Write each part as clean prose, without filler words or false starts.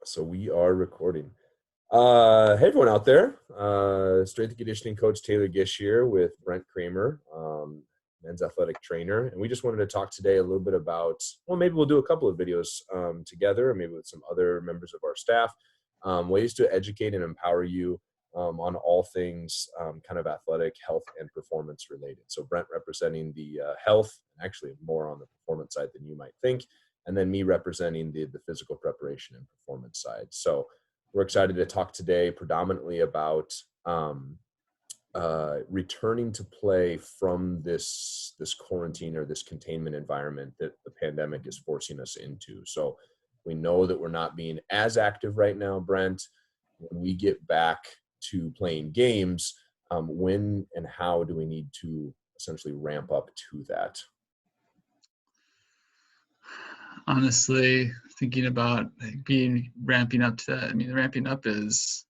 So we are recording. Hey everyone out there. Strength and conditioning coach Taylor Gish here with Brent Cramer, men's athletic trainer. And we just wanted to talk today a little bit about, well, maybe we'll do a couple of videos together, or maybe with some other members of our staff, ways to educate and empower you on all things kind of athletic, health, and performance related. So Brent representing the health, actually more on the performance side than you might think, and then me representing the physical preparation and performance side. So we're excited to talk today predominantly about returning to play from this quarantine or this containment environment that the pandemic is forcing us into. So we know that we're not being as active right now, Brent. When we get back to playing games, when and how do we need to essentially ramp up to that? Honestly, thinking about ramping up to that. I mean, the ramping up is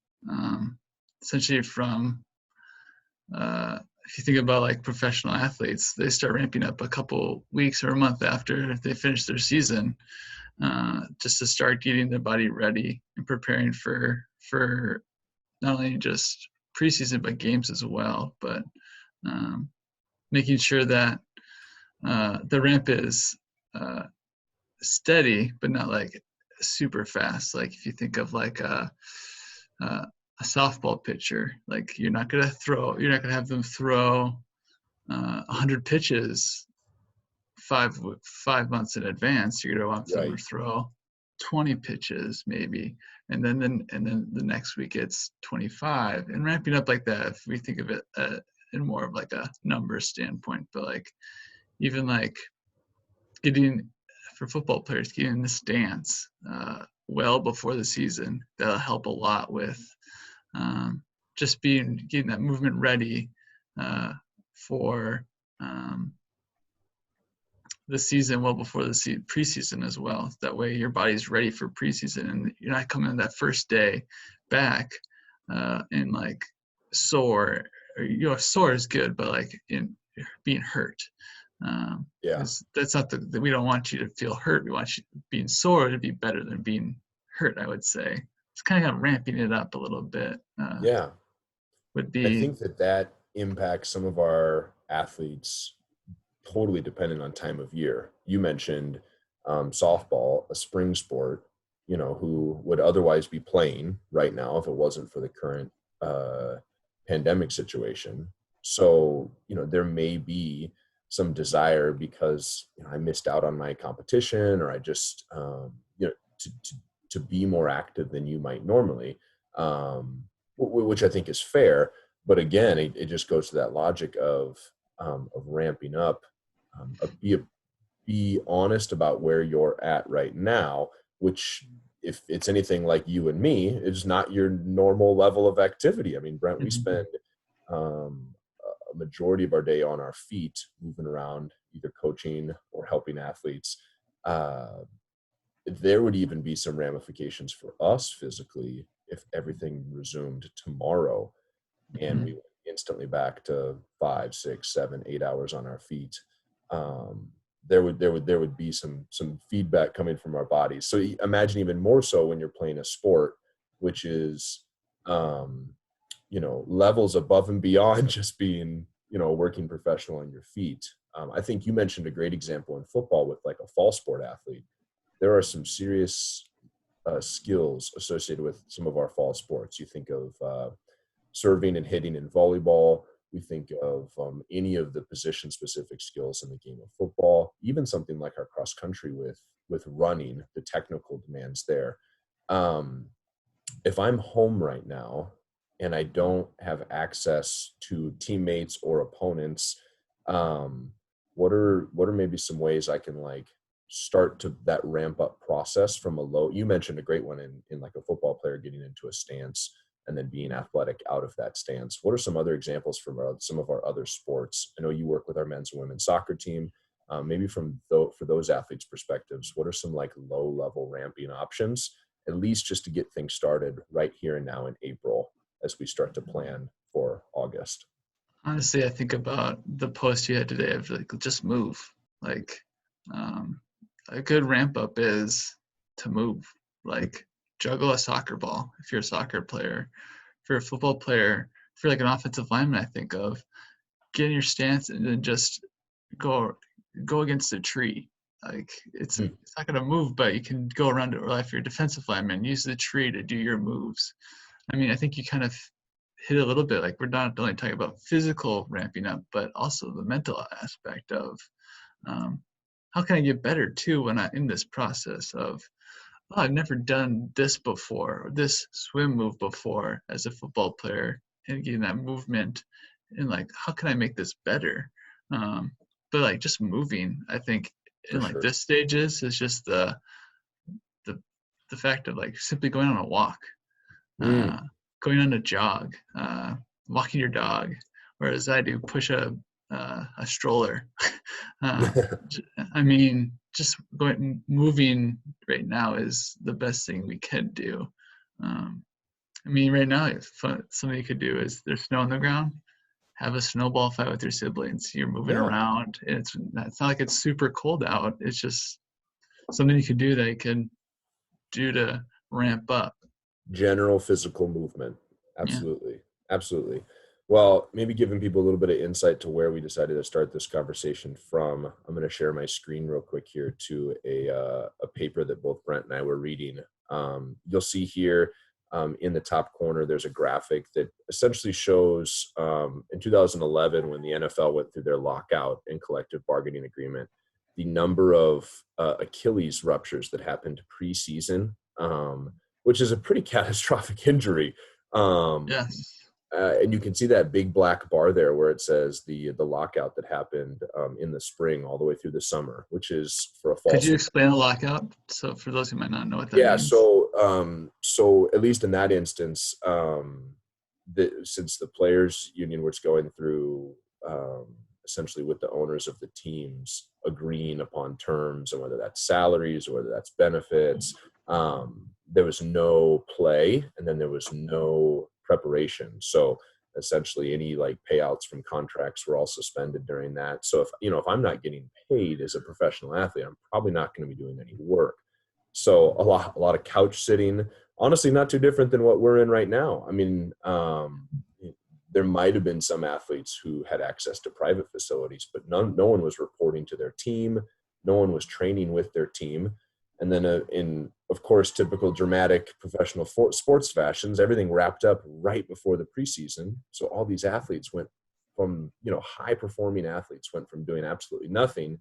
essentially from, if you think about like professional athletes, they start ramping up a couple weeks or a month after they finish their season, just to start getting their body ready and preparing for not only just preseason, but games as well. But making sure that the ramp is steady, but not like super fast. Like if you think of like a softball pitcher, like you're not gonna have them throw 100 pitches five months in advance. You're gonna want them to throw 20 pitches maybe, and then the next week it's 25, and ramping up like that. If we think of it in more of like a numbers standpoint, but like even like for football players, getting in the stance well before the season, that'll help a lot with just getting that movement ready for the season well before the preseason as well. That way your body's ready for preseason, and you're not coming that first day back and like sore. Or, sore is good, but like in being hurt. That's not we don't want you to feel hurt. We want you being sore to be better than being hurt, I would say. It's kind of ramping it up a little bit. Would be. I think that impacts some of our athletes totally dependent on time of year. You mentioned softball, a spring sport, who would otherwise be playing right now if it wasn't for the current pandemic situation. So, there may be some desire because I missed out on my competition, or I just to be more active than you might normally, which I think is fair. But again, it just goes to that logic of ramping up. Be honest about where you're at right now, which, if it's anything like you and me, is not your normal level of activity. I mean, Brent, we spend a majority of our day on our feet, moving around, either coaching or helping athletes. There would even be some ramifications for us physically if everything resumed tomorrow and we went instantly back to 5, 6, 7, 8 hours on our feet. There would be some feedback coming from our bodies. So imagine even more so when you're playing a sport, which is levels above and beyond just being, a working professional on your feet. I think you mentioned a great example in football with like a fall sport athlete. There are some serious skills associated with some of our fall sports. You think of serving and hitting in volleyball. We think of any of the position-specific skills in the game of football, even something like our cross country with running, the technical demands there. If I'm home right now and I don't have access to teammates or opponents, what are maybe some ways I can like start to that ramp up process from a low? You mentioned a great one in like a football player getting into a stance and then being athletic out of that stance. What are some other examples from some of our other sports? I know you work with our men's and women's soccer team. Maybe for those athletes' perspectives, what are some like low-level ramping options, at least just to get things started right here and now in April as we start to plan for August? Honestly, I think about the post you had today of like, just move. Like a good ramp up is to move. Like juggle a soccer ball if you're a soccer player. If you're a football player, if you're like an offensive lineman, I think of get in your stance and then just go against a tree. Like it's not going to move, but you can go around it. Or if you're a defensive lineman, use the tree to do your moves. I mean, I think you kind of hit a little bit, like we're not only talking about physical ramping up, but also the mental aspect of how can I get better too when I'm in this process of, oh, I've never done this before, or this swim move before as a football player, and getting that movement, and like, how can I make this better? But like just moving, I think in For like sure. this stages is just the fact of like simply going on a walk, uh, going on a jog, walking your dog, whereas I do push a stroller. uh, I mean, just moving right now is the best thing we can do. I mean, right now, if something you could do is there's snow on the ground, have a snowball fight with your siblings. You're moving Yeah. around. And it's not like it's super cold out. It's just something you could do that you can do to ramp up. General physical movement. Yeah. Absolutely. Well, maybe giving people a little bit of insight to where we decided to start this conversation from. I'm going to share my screen real quick here to a paper that both Brent and I were reading. You'll see here in the top corner, there's a graphic that essentially shows in 2011, when the NFL went through their lockout and collective bargaining agreement, the number of Achilles ruptures that happened preseason, which is a pretty catastrophic injury. Yes. And you can see that big black bar there where it says the lockout that happened in the spring all the way through the summer, which is for a fall. Could you explain the lockout? So for those who might not know what that Yeah. means. So at least in that instance, since the players union was going through essentially with the owners of the teams agreeing upon terms, and whether that's salaries or whether that's benefits, there was no play, and then there was no preparation. So essentially any like payouts from contracts were all suspended during that. So if I'm not getting paid as a professional athlete, I'm probably not going to be doing any work. So a lot of couch sitting, honestly, not too different than what we're in right now. I mean, there might have been some athletes who had access to private facilities, but no one was reporting to their team. No one was training with their team. And then in, of course, typical dramatic professional sports fashions, everything wrapped up right before the preseason. So all these athletes went from, high performing athletes went from doing absolutely nothing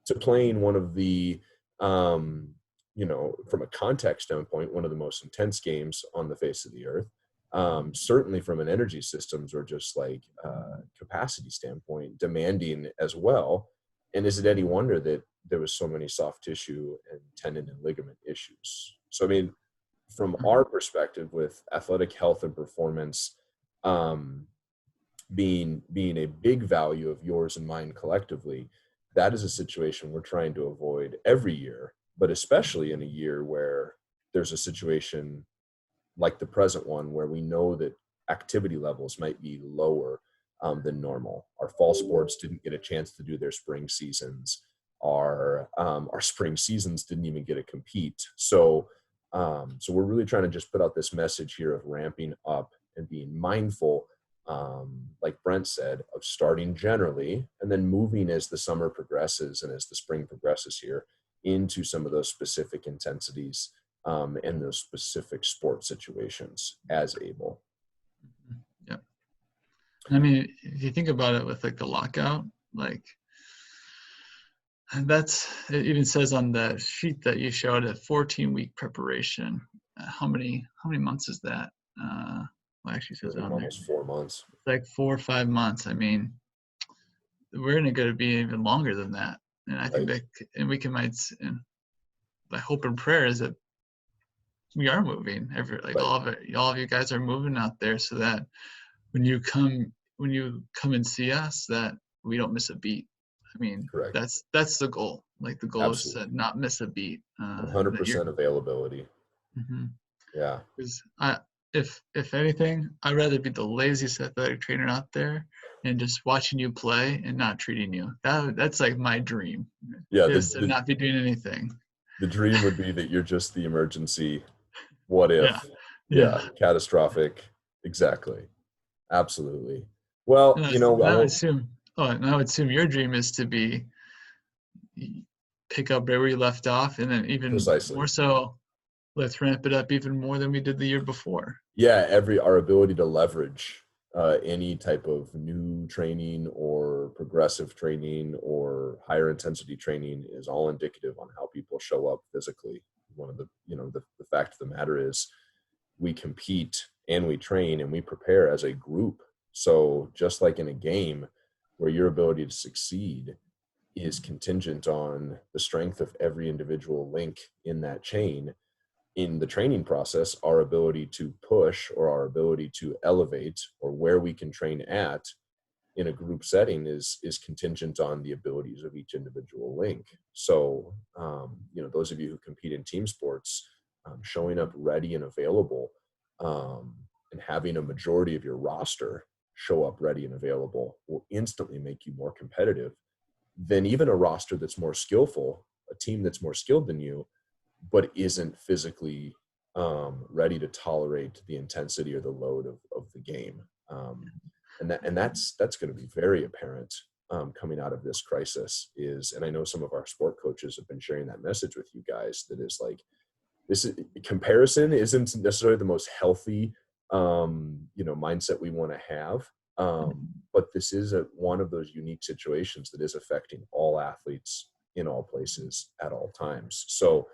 to playing one of the, from a context standpoint, one of the most intense games on the face of the earth. Certainly from an energy systems or just like capacity standpoint, demanding as well. And is it any wonder that there was so many soft tissue and tendon and ligament issues? So, I mean, from our perspective with athletic health and performance being a big value of yours and mine collectively, that is a situation we're trying to avoid every year, but especially in a year where there's a situation like the present one where we know that activity levels might be lower than normal. Our fall sports didn't get a chance to do their spring seasons. Our spring seasons didn't even get to compete. So we're really trying to just put out this message here of ramping up and being mindful, like Brent said, of starting generally and then moving as the summer progresses and as the spring progresses here into some of those specific intensities and those specific sport situations as able. Yeah. I mean, if you think about it with like the lockout, like it even says on the sheet that you showed a 14-week preparation. How many months is that? Well, actually says on there. Almost 4 months. Like 4 or 5 months. I mean, we're going to be even longer than that. And I think and we can and my hope and prayer is that we are moving. All of you guys are moving out there, so that when you come and see us, that we don't miss a beat. I mean, correct. That's the goal. Like the goal Absolutely. is to not miss a beat. 100% availability. Mm-hmm. Yeah. Because if anything, I'd rather be the laziest athletic trainer out there and just watching you play and not treating you. That's like my dream. Yeah. Is to not be doing anything. The dream would be that you're just the emergency What Yeah. if? Yeah. Yeah, catastrophic. Exactly. Absolutely. Well, And you know, I I would won't assume, oh, and I would assume your dream is to be pick up right where you left off, and then even more precisely. so, let's ramp it up even more than we did the year before. Yeah, our ability to leverage any type of new training or progressive training or higher intensity training is all indicative on how people show up physically. One of the, the fact of the matter is we compete and we train and we prepare as a group. So just like in a game where your ability to succeed is contingent on the strength of every individual link in that chain, in the training process, our ability to push or our ability to elevate or where we can train at in a group setting is contingent on the abilities of each individual link. So, those of you who compete in team sports, showing up ready and available, and having a majority of your roster show up ready and available will instantly make you more competitive than even a roster that's more skillful, a team that's more skilled than you, but isn't physically ready to tolerate the intensity or the load of the game. That's going to be very apparent coming out of this crisis is, and I know some of our sport coaches have been sharing that message with you guys, that is like, this is, comparison isn't necessarily the most healthy mindset we want to have. But this is one of those unique situations that is affecting all athletes in all places at all times. So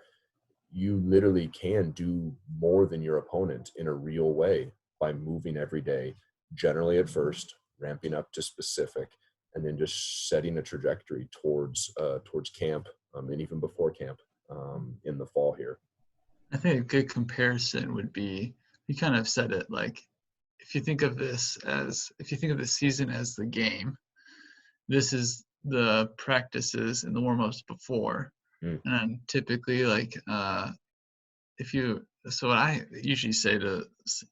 you literally can do more than your opponent in a real way by moving every day, generally at first, ramping up to specific, and then just setting a trajectory towards camp, and even before camp in the fall here. I think a good comparison would be, you kind of said it, like, if you think of the season as the game, this is the practices and the warm-ups before. Mm. And typically, like, so what I usually say to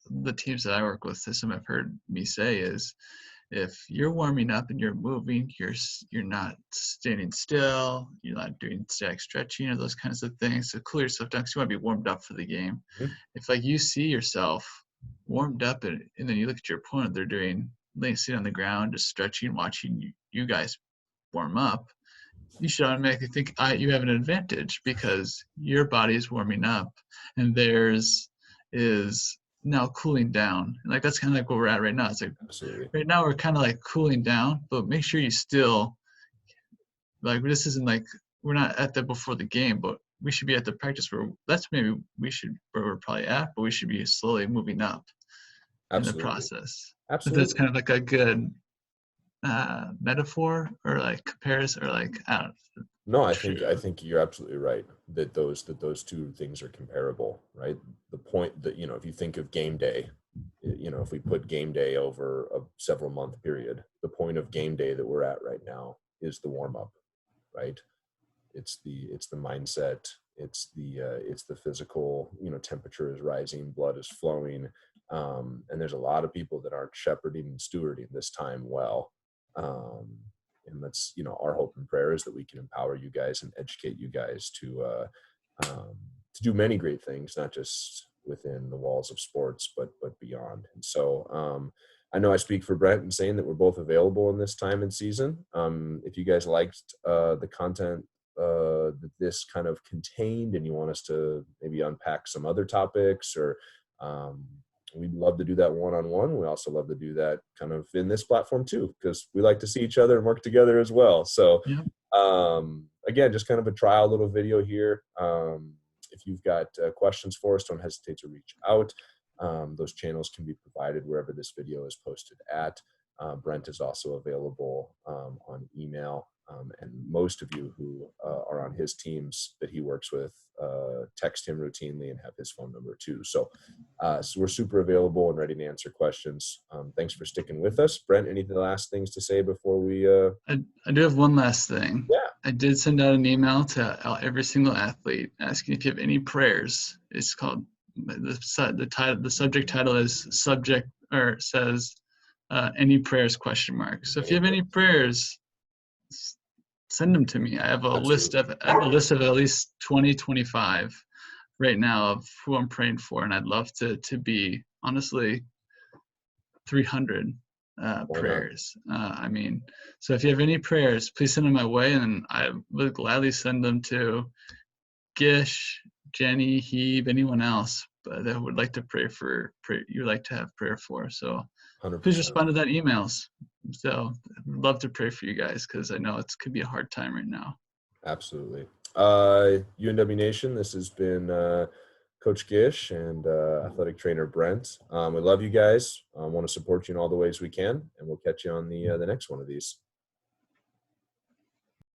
the teams that I work with, some have heard me say, is if you're warming up and you're moving, you're not standing still, you're not doing static stretching or those kinds of things. So cool yourself down because you want to be warmed up for the game. Mm. If like you see yourself warmed up and then you look at your opponent, they're sitting on the ground, just stretching, watching you guys warm up, you should automatically think you have an advantage because your body is warming up and theirs is now cooling down. And like that's kind of like where we're at right now. It's like Absolutely. right now we're kind of like cooling down, but make sure you still, like, this isn't like we're not at the before the game, but we should be at the practice where that's maybe where we're probably at, but we should be slowly moving up in the Absolutely. process. But that's Absolutely. kind of like a good metaphor or like comparison or like I don't know. No, I True. think you're absolutely right that those two things are comparable, right? The point that, if you think of game day, if we put game day over a several month period, the point of game day that we're at right now is the warm up, right? It's the mindset, it's the physical, temperature is rising, blood is flowing, and there's a lot of people that aren't shepherding and stewarding this time well. um, and that's, our hope and prayer is that we can empower you guys and educate you guys to do many great things, not just within the walls of sports, but beyond. And so I know I speak for Brent in saying that we're both available in this time and season. If you guys liked the content that this kind of contained and you want us to maybe unpack some other topics, or um, we'd love to do that one-on-one. We also love to do that kind of in this platform too, because we like to see each other and work together as well. So Yeah. again, just kind of a trial little video here. If you've got questions for us, don't hesitate to reach out. Those channels can be provided wherever this video is posted at. Brent is also available on email. And most of you who are on his teams that he works with text him routinely and have his phone number too. So we're super available and ready to answer questions. Thanks for sticking with us. Brent, any last things to say before we? I do have one last thing. Yeah. I did send out an email to every single athlete asking if you have any prayers. It's called the title. The subject title is subject or says any prayers question mark. So if you have any prayers, send them to me. I have a list Absolutely. of at least 20, 25 right now of who I'm praying for, and I'd love to be honestly 300 Why not? prayers. So if you have any prayers, please send them my way, and I would gladly send them to Gish, Jenny, Hebe, anyone else that would like to you would like to have prayer for. So please 100%. respond to that emails. So I'd love to pray for you guys because I know it could be a hard time right now. Absolutely. UNW Nation, this has been Coach Gish and athletic trainer Brent. We love you guys. Want to support you in all the ways we can, and we'll catch you on the next one of these.